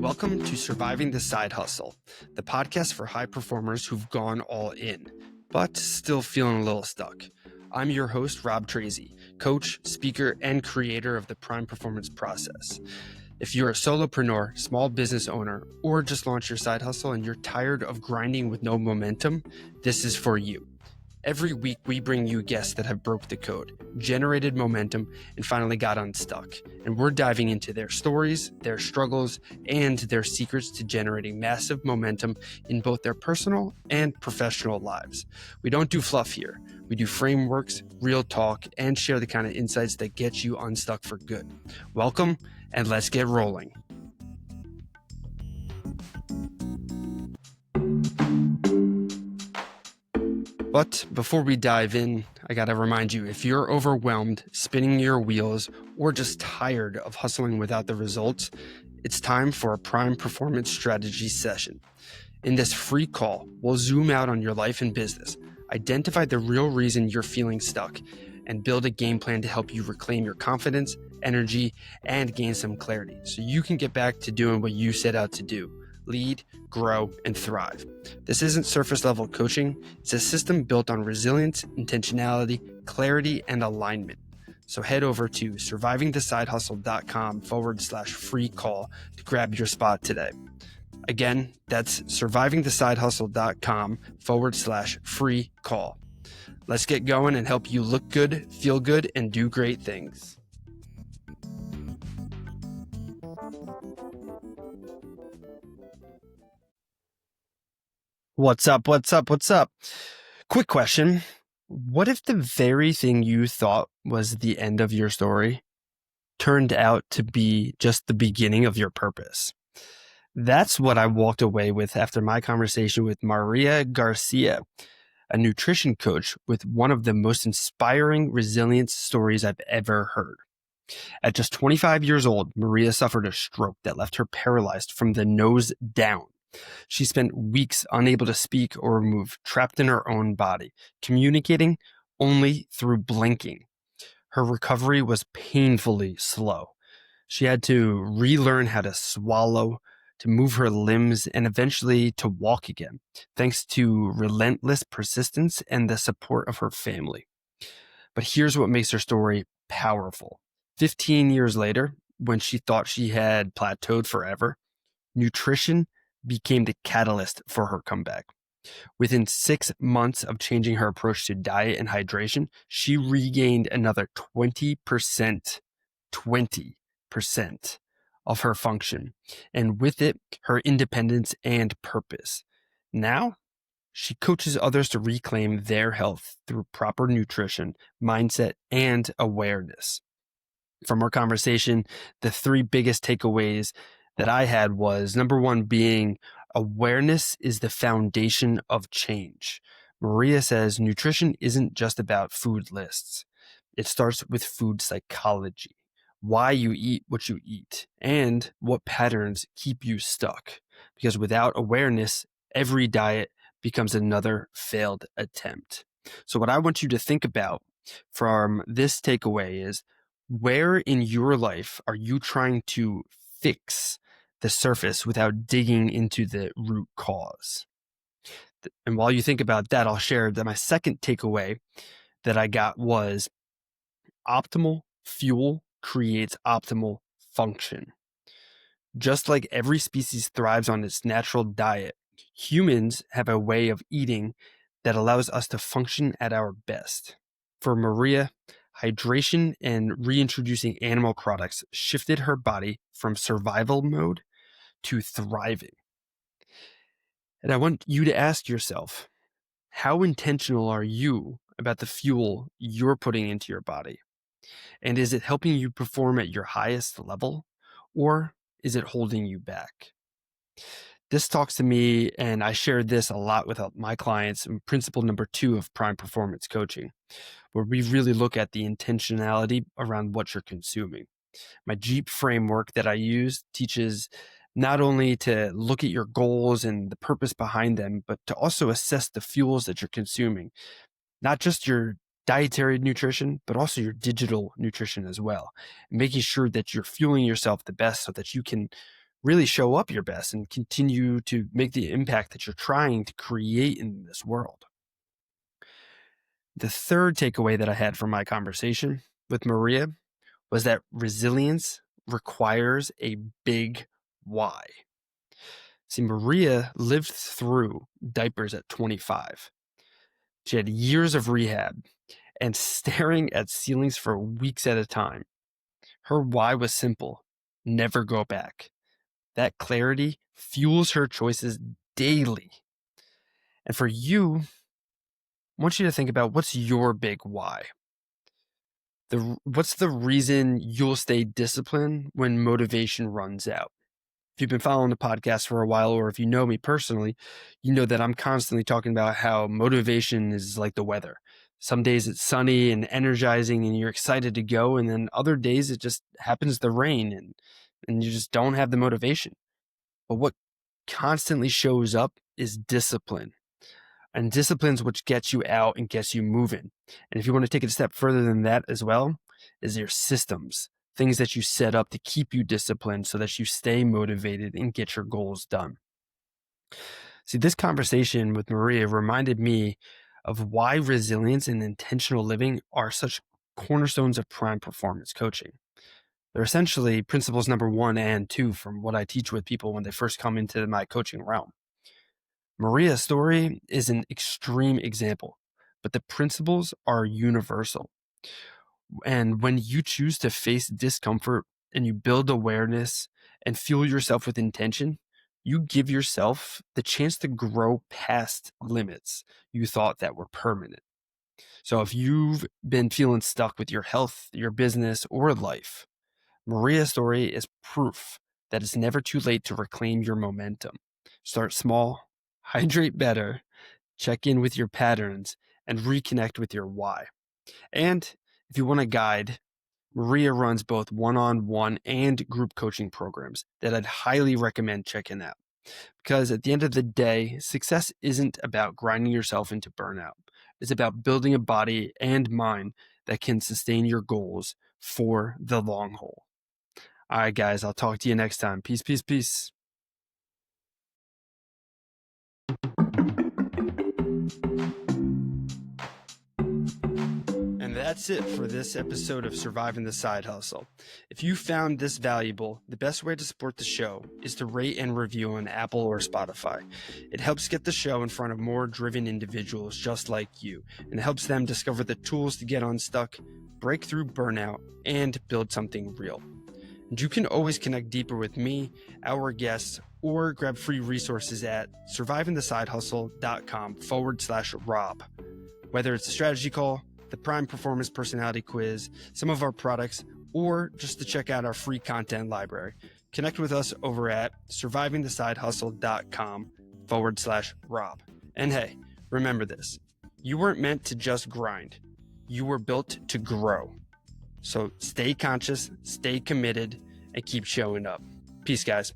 Welcome to Surviving the Side Hustle, the podcast for high performers who've gone all in, but still feeling a little stuck. I'm your host, Rob Tracy, coach, speaker, and creator of the Prime Performance Process. If you're a solopreneur, small business owner, or just launched your side hustle and you're tired of grinding with no momentum, this is for you. Every week, we bring you guests that have broke the code, generated momentum, and finally got unstuck. And we're diving into their stories, their struggles, and their secrets to generating massive momentum in both their personal and professional lives. We don't do fluff here. We do frameworks, real talk, and share the kind of insights that get you unstuck for good. Welcome, and let's get rolling. But before we dive in, I gotta remind you, if you're overwhelmed, spinning your wheels, or just tired of hustling without the results, it's time for a Prime Performance Strategy session. In this free call, we'll zoom out on your life and business, identify the real reason you're feeling stuck, and build a game plan to help you reclaim your confidence, energy, and gain some clarity so you can get back to doing what you set out to do. Lead, grow, and thrive. This isn't surface level coaching. It's a system built on resilience, intentionality, clarity, and alignment. So head over to survivingthesidehustle.com/free call to grab your spot today. Again, that's survivingthesidehustle.com/free call. Let's get going and help you look good, feel good, and do great things. What's up? Quick question. What if the very thing you thought was the end of your story turned out to be just the beginning of your purpose? That's what I walked away with after my conversation with Maria Garcia, a nutrition coach with one of the most inspiring resilience stories I've ever heard. At just 25 years old, Maria suffered a stroke that left her paralyzed from the nose down. She spent weeks unable to speak or move, trapped in her own body, communicating only through blinking. Her recovery was painfully slow. She had to relearn how to swallow, to move her limbs, and eventually to walk again, thanks to relentless persistence and the support of her family. But here's what makes her story powerful. 15 years later, when she thought she had plateaued forever, nutrition became the catalyst for her comeback. Within 6 months of changing her approach to diet and hydration, she regained another 20% of her function, and with it, her independence and purpose. Now, she coaches others to reclaim their health through proper nutrition, mindset, and awareness. From our conversation, the three biggest takeaways that I had was number one being awareness is the foundation of change. Maria says nutrition isn't just about food lists. It starts with food psychology, why you eat what you eat, and what patterns keep you stuck. Because without awareness, every diet becomes another failed attempt. So what I want you to think about from this takeaway is, where in your life are you trying to fix the surface without digging into the root cause? And while you think about that, I'll share that my second takeaway that I got was optimal fuel creates optimal function. Just like every species thrives on its natural diet, humans have a way of eating that allows us to function at our best. For Maria, hydration and reintroducing animal products shifted her body from survival mode to thriving. And I want you to ask yourself, how intentional are you about the fuel you're putting into your body? And is it helping you perform at your highest level, or is it holding you back? This talks to me, and I share this a lot with my clients, in principle number 2 of Prime Performance Coaching, where we really look at the intentionality around what you're consuming. My Jeep framework that I use teaches not only to look at your goals and the purpose behind them, but to also assess the fuels that you're consuming, not just your dietary nutrition, but also your digital nutrition as well, making sure that you're fueling yourself the best so that you can really show up your best and continue to make the impact that you're trying to create in this world. The third takeaway that I had from my conversation with Maria was that resilience requires a big why. See, Maria lived through diapers at 25. She had years of rehab and staring at ceilings for weeks at a time. Her why was simple: never go back. That clarity fuels her choices daily. And for you, I want you to think about, what's your big why? What's the reason you'll stay disciplined when motivation runs out? If you've been following the podcast for a while, or if you know me personally, you know that I'm constantly talking about how motivation is like the weather. Some days it's sunny and energizing and you're excited to go. And then other days it just happens to rain and you just don't have the motivation. But what constantly shows up is discipline. And discipline's what gets you out and gets you moving. And if you want to take it a step further than that as well, is your systems. Things that you set up to keep you disciplined so that you stay motivated and get your goals done. See, this conversation with Maria reminded me of why resilience and intentional living are such cornerstones of prime performance coaching. They're essentially principles number 1 and 2 from what I teach with people when they first come into my coaching realm. Maria's story is an extreme example, but the principles are universal. And when you choose to face discomfort and you build awareness and fuel yourself with intention, you give yourself the chance to grow past limits you thought that were permanent. So if you've been feeling stuck with your health, your business, or life, Maria's story is proof that it's never too late to reclaim your momentum. Start small, hydrate better, check in with your patterns, and reconnect with your why. And if you want a guide, Maria runs both one-on-one and group coaching programs that I'd highly recommend checking out. Because at the end of the day, success isn't about grinding yourself into burnout. It's about building a body and mind that can sustain your goals for the long haul. All right, guys, I'll talk to you next time. Peace, peace, peace. And that's it for this episode of Surviving the Side Hustle. If you found this valuable, the best way to support the show is to rate and review on Apple or Spotify. It helps get the show in front of more driven individuals just like you, and helps them discover the tools to get unstuck, break through burnout, and build something real. And you can always connect deeper with me, our guests, or grab free resources at survivingthesidehustle.com/Rob. Whether it's a strategy call, the Prime Performance Personality Quiz, some of our products, or just to check out our free content library, connect with us over at survivingthesidehustle.com/Rob. And hey, remember this: you weren't meant to just grind. You were built to grow. So stay conscious, stay committed, and keep showing up. Peace, guys.